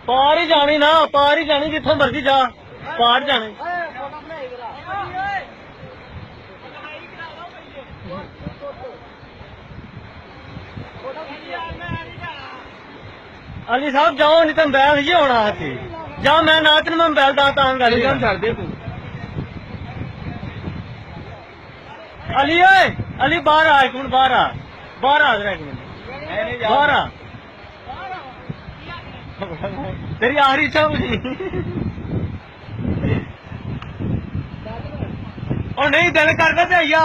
पार ही जानी ना, पार ही जानी, जिथों मर्जी जा, पार जाने। अली साहब जाओ, नहीं तो मोबाइल ही होना थी। जा मैं ना तेन मैं मोबाइल गल छड़ दे तू। अली ओए, अली बाहर आ, एक मिनट बाहर आ, बाहर आ जरा, एक मिनट बाहर आ। तेरी आखिरी इच्छा पूछी। और नहीं दिल करना चाहिए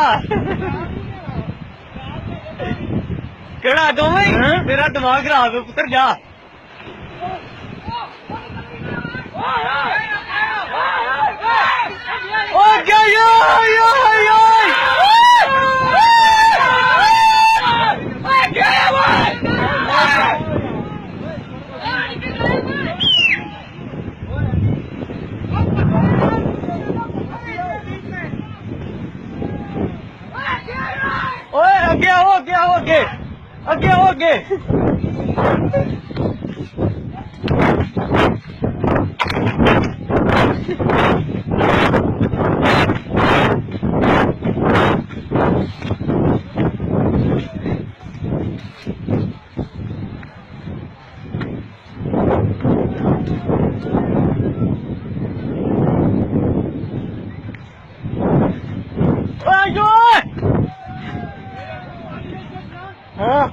केड़ा दो मेरा दिमाग खराब है पुत्र, जा। ओए अगे आओ, अगे आओ, अगे अगे आओ, अगे। हाँ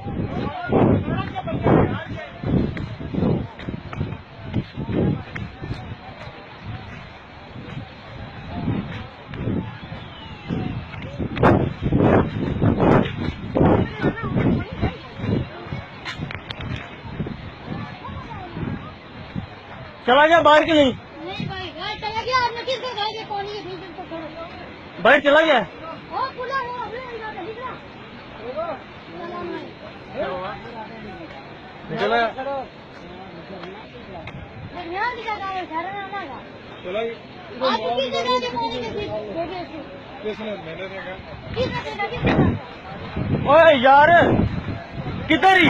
चला गया बाहर की नहीं? नहीं भाई, बाहर चला गया। आपने किस घर गए? कौन है? तो छोड़ो, बाहर चला गया। ओ खुला हो, अभी नहीं निकला। चला ओए यार किधर ही